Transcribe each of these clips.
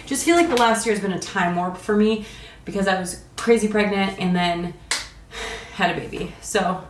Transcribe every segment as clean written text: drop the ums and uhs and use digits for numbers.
Just feel like the last year has been a time warp for me because I was crazy pregnant and then had a baby. So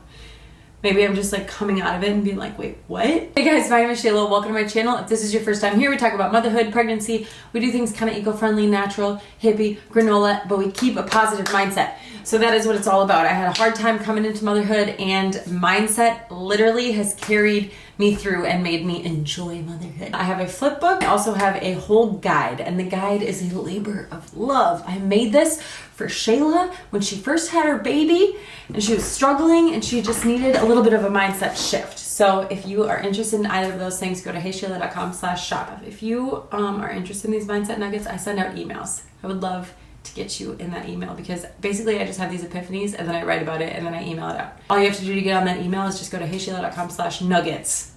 maybe I'm just like coming out of it and being like, wait, what? Hey guys, my name is Shayla. Welcome to my channel. If this is your first time here, we talk about motherhood, pregnancy. We do things kind of eco-friendly, natural, hippie, granola, but we keep a positive mindset. So that is what it's all about. I had a hard time coming into motherhood, and mindset literally has carried me through and made me enjoy motherhood. I have a flip book. I also have a whole guide, and the guide is a labor of love. I made this for Shayla when she first had her baby and she was struggling and she just needed a little bit of a mindset shift. So if you are interested in either of those things, go to HEYSHAYLA.com/shop. If you are interested in these mindset nuggets, I send out emails. I would love to get you in that email because basically I just have these epiphanies and then I write about it and then I email it out. All you have to do to get on that email is just go to HEYSHAYLA.com/nuggets,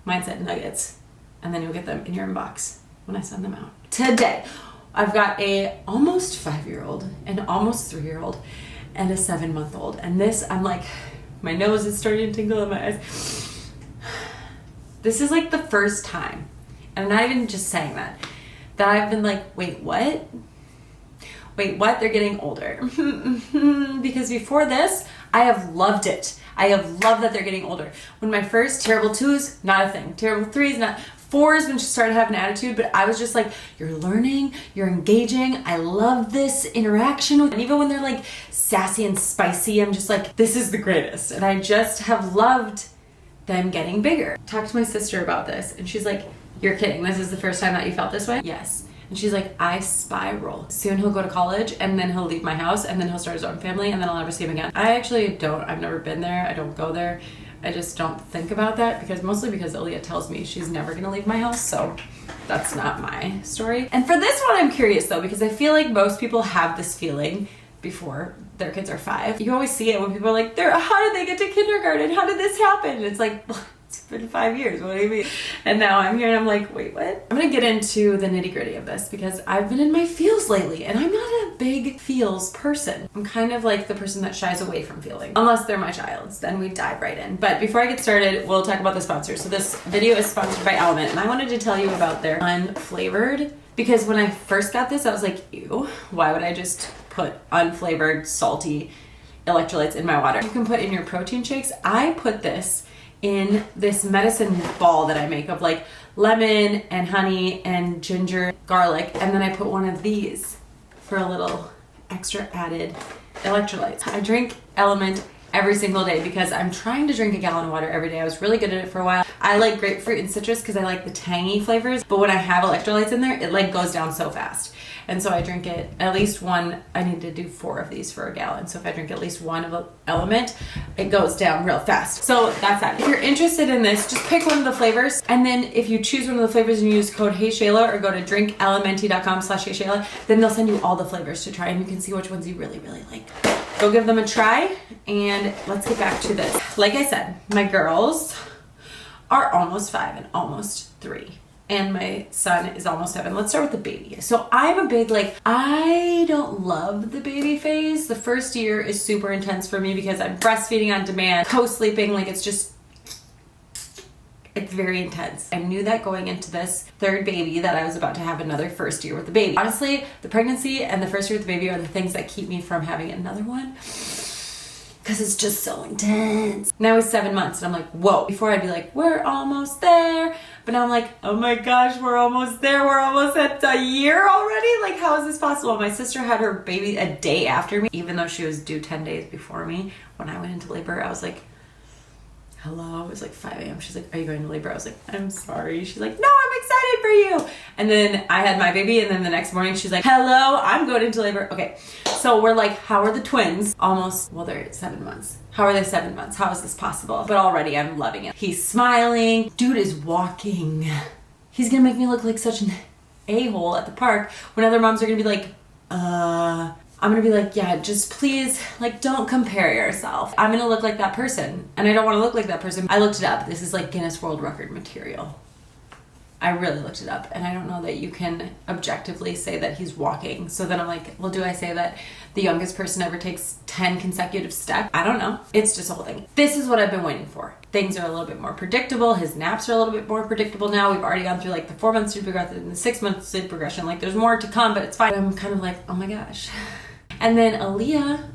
mindset nuggets, and then you'll get them in your inbox when I send them out. Today, I've got a almost 5-year-old, an almost 3-year-old, and a 7-month-old. And this, I'm like, my nose is starting to tingle in my eyes. This is like the first time, and I'm not even just saying that I've been like, wait, what? Wait, what? They're getting older. Because before this, I have loved it. I have loved that they're getting older. When my first terrible 2s, not a thing. Terrible 3s, not. 4s when she started having an attitude, but I was just like, you're learning, you're engaging. I love this interaction with, and even when they're like sassy and spicy, I'm just like, this is the greatest. And I just have loved them getting bigger. Talked to my sister about this and she's like, you're kidding. This is the first time that you felt this way? Yes. And she's like, I spiral. Soon he'll go to college and then he'll leave my house and then he'll start his own family and then I'll never see him again. I actually don't. I've never been there. I don't go there. I just don't think about that because mostly because Aaliyah tells me she's never gonna leave my house, so that's not my story. And for this one, I'm curious though, because I feel like most people have this feeling before their kids are 5. You always see it when people are like, how did they get to kindergarten? How did this happen? And it's like, it's been 5 years, what do you mean? And now I'm here and I'm like, wait, what? I'm gonna get into the nitty gritty of this because I've been in my feels lately and I'm not a big feels person. I'm kind of like the person that shies away from feeling, unless they're my child's, then we dive right in. But before I get started, we'll talk about the sponsor. So this video is sponsored by alllll, and I wanted to tell you about their unflavored, because when I first got this, I was like, ew, why would I just put unflavored, salty electrolytes in my water? You can put in your protein shakes. I put this in this medicine ball that I make of like lemon and honey and ginger, garlic, and then I put one of these for a little extra added electrolytes. I drink Element every single day because I'm trying to drink a gallon of water every day. I was really good at it for a while. I like grapefruit and citrus because I like the tangy flavors, but when I have electrolytes in there, it like goes down so fast. And so I drink it at least one. I need to do 4 of these for a gallon. So if I drink at least one of Element, it goes down real fast. So that's that. If you're interested in this, just pick one of the flavors. And then if you choose one of the flavors and you use code HEYSHAYLA or go to drinkelementi.com/HEYSHAYLA, then they'll send you all the flavors to try and you can see which ones you really, really like. Go give them a try and let's get back to this. Like I said, my girls are almost 5 and almost 3. And my son is almost 7. Let's start with the baby. So I'm a big, like, I don't love the baby phase. The first year is super intense for me because I'm breastfeeding on demand, co-sleeping, like it's very intense. I knew that going into this 3rd baby that I was about to have another first year with the baby. Honestly, the pregnancy and the first year with the baby are the things that keep me from having another one because it's just so intense. Now he's 7 months and I'm like, whoa. Before I'd be like, we're almost there. But now I'm like, oh my gosh, we're almost there. We're almost at a year already. Like, how is this possible? My sister had her baby a day after me, even though she was due 10 days before me. When I went into labor, I was like, hello, it was like 5 a.m. She's like, are you going to labor? I was like, I'm sorry. She's like, no, I'm excited for you. And then I had my baby and then the next morning she's like, hello, I'm going into labor. Okay, so we're like, how are the twins? Almost, well, they're 7 months. How are they 7 months? How is this possible? But already I'm loving it. He's smiling. Dude is walking. He's gonna make me look like such an a-hole at the park when other moms are gonna be like, I'm gonna be like, yeah, just please, like, don't compare yourself. I'm gonna look like that person, and I don't wanna look like that person. I looked it up. This is like Guinness World Record material. I really looked it up, and I don't know that you can objectively say that he's walking. So then I'm like, well, do I say that the youngest person ever takes 10 consecutive steps? I don't know. It's just a whole thing. This is what I've been waiting for. Things are a little bit more predictable. His naps are a little bit more predictable now. We've already gone through like the 4 month sleep progression and the 6 month sleep progression. Like there's more to come, but it's fine. I'm kind of like, oh my gosh. And then Aaliyah,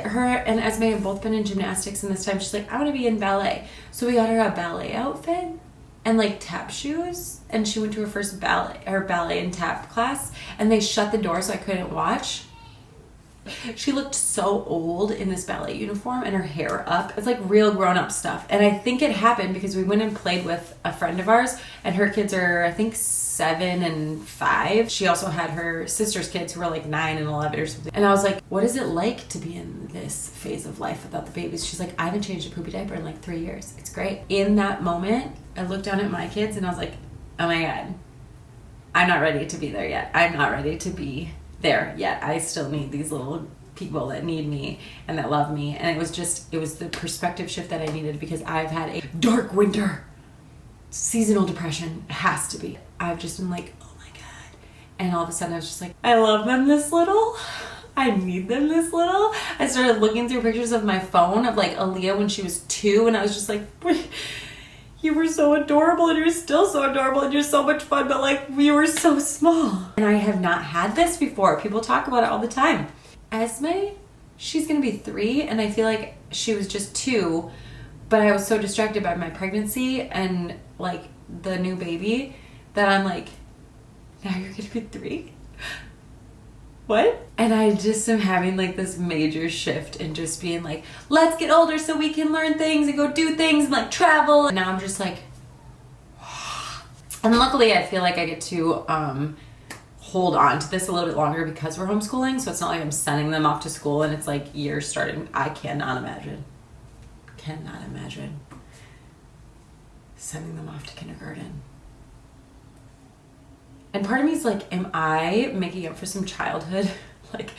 her and Esme have both been in gymnastics, and this time she's like, I want to be in ballet. So we got her a ballet outfit and like tap shoes, and she went to her first ballet and tap class, and they shut the door so I couldn't watch. She looked so old in this ballet uniform and her hair up. It's like real grown-up stuff. And I think it happened because we went and played with a friend of ours, and her kids are, I think, 7 and 5. She also had her sister's kids who were like 9 and 11 or something. And I was like, what is it like to be in this phase of life without the babies? She's like, I haven't changed a poopy diaper in like 3 years. It's great. In that moment, I looked down at my kids and I was like, oh my God, I'm not ready to be there yet. I'm not ready to be there yet. I still need these little people that need me and that love me. And it was the perspective shift that I needed, because I've had a dark winter. Seasonal depression has to be. I've just been like, oh my God. And all of a sudden I was just like, I love them this little. I need them this little. I started looking through pictures of my phone of like Aaliyah when she was 2, and I was just like, you were so adorable, and you're still so adorable, and you're so much fun, but like we were so small. And I have not had this before. People talk about it all the time. Esme, she's gonna be 3, and I feel like she was just 2, but I was so distracted by my pregnancy and like the new baby that I'm like, now you're gonna be 3? What? And I just am having like this major shift and just being like, let's get older so we can learn things and go do things and like travel. And now I'm just like, and luckily I feel like I get to hold on to this a little bit longer because we're homeschooling. So it's not like I'm sending them off to school and it's like years starting. I cannot imagine sending them off to kindergarten. And part of me is like, am I making up for some childhood, like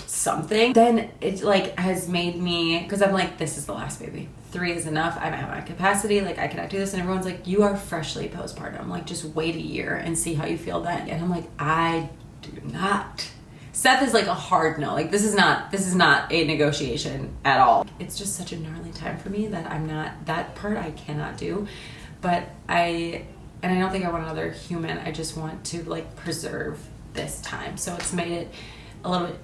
something? Then it like has made me, because I'm like, this is the last baby. 3 is enough. I'm at my capacity. Like I cannot do this. And everyone's like, you are freshly postpartum. Like just wait a year and see how you feel then. And I'm like, I do not. Seth is like a hard no. Like this is not a negotiation at all. It's just such a gnarly time for me that I'm not, that part I cannot do. But I don't think I want another human. I just want to like preserve this time. So it's made it a little bit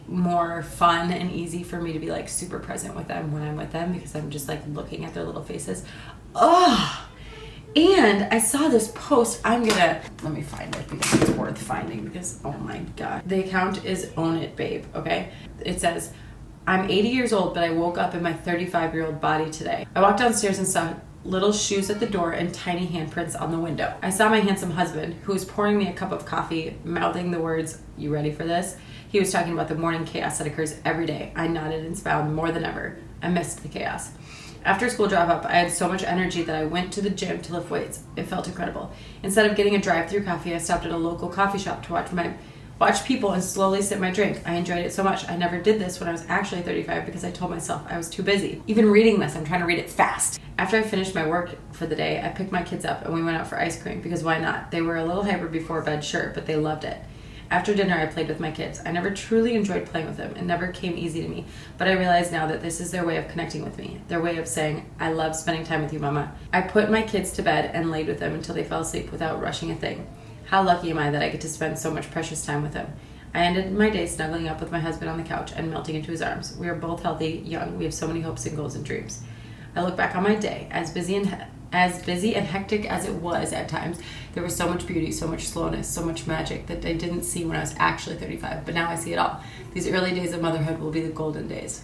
more fun and easy for me to be like super present with them when I'm with them, because I'm just like looking at their little faces. Oh, and I saw this post. Let me find it because it's worth finding, because oh my God. The account is Own It Babe, okay? It says, I'm 80 years old, but I woke up in my 35-year-old body today. I walked downstairs and saw little shoes at the door and tiny handprints on the window. I saw my handsome husband, who was pouring me a cup of coffee, mouthing the words, you ready for this? He was talking about the morning chaos that occurs every day. I nodded and smiled more than ever. I missed the chaos. After school drop-up, I had so much energy that I went to the gym to lift weights. It felt incredible. Instead of getting a drive-through coffee, I stopped at a local coffee shop to watch people and slowly sip my drink. I enjoyed it so much. I never did this when I was actually 35 because I told myself I was too busy. Even reading this, I'm trying to read it fast. After I finished my work for the day, I picked my kids up and we went out for ice cream, because why not? They were a little hyper before bed, sure, but they loved it. After dinner, I played with my kids. I never truly enjoyed playing with them. It never came easy to me. But I realize now that this is their way of connecting with me. Their way of saying, I love spending time with you, Mama. I put my kids to bed and laid with them until they fell asleep without rushing a thing. How lucky am I that I get to spend so much precious time with them. I ended my day snuggling up with my husband on the couch and melting into his arms. We are both healthy, young. We have so many hopes and goals and dreams. I look back on my day, as busy and hectic as it was at times. There was so much beauty, so much slowness, so much magic that I didn't see when I was actually 35, but now I see it all. These early days of motherhood will be the golden days.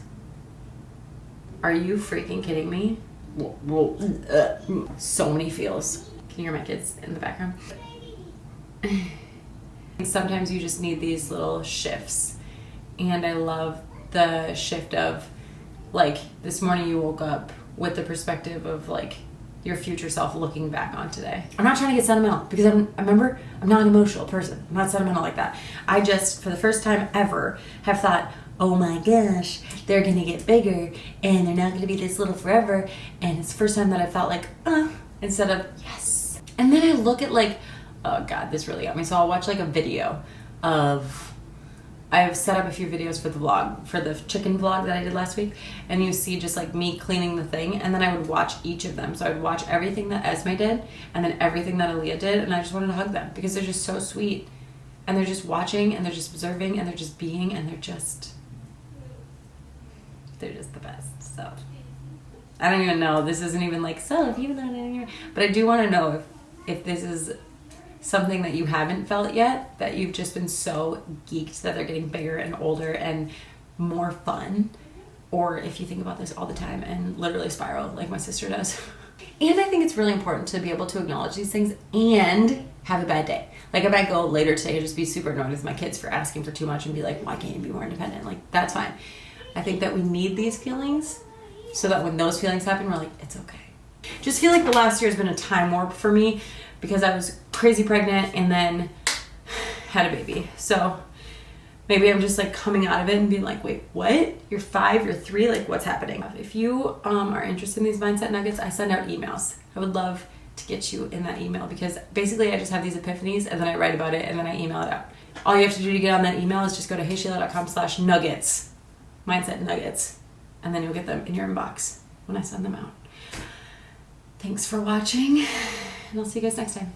Are you freaking kidding me? So many feels. Can you hear my kids in the background? Sometimes you just need these little shifts, and I love the shift of like this morning you woke up with the perspective of like your future self looking back on today. I'm not trying to get sentimental, because remember, I'm not an emotional person. I'm not sentimental like that. I just, for the first time ever, have thought, oh my gosh, they're gonna get bigger and they're not gonna be this little forever. And it's the first time that I felt like, instead of yes. And then I look at like, oh God, this really got me. So I'll watch like a video of, I've set up a few videos for the vlog, for the chicken vlog that I did last week, and you see just like me cleaning the thing, and then I would watch each of them. So I would watch everything that Esme did and then everything that Aaliyah did, and I just wanted to hug them because they're just so sweet, and they're just watching and they're just observing and they're just being and they're just the best. So I don't even know, this isn't even like, so if you know, but I do want to know if this is something that you haven't felt yet, that you've just been so geeked that they're getting bigger and older and more fun, or if you think about this all the time and literally spiral like my sister does. And I think it's really important to be able to acknowledge these things and have a bad day. Like if I go later today and just be super annoyed with my kids for asking for too much and be like, why can't you be more independent? Like, that's fine. I think that we need these feelings so that when those feelings happen, we're like, it's okay. Just feel like the last year has been a time warp for me because I was crazy pregnant and then had a baby. So maybe I'm just like coming out of it and being like, wait, what? You're 5, you're 3, like what's happening? If you are interested in these mindset nuggets, I send out emails. I would love to get you in that email because basically I just have these epiphanies and then I write about it and then I email it out. All you have to do to get on that email is just go to heyshayla.com/nuggets, mindset nuggets, and then you'll get them in your inbox when I send them out. Thanks for watching, and I'll see you guys next time.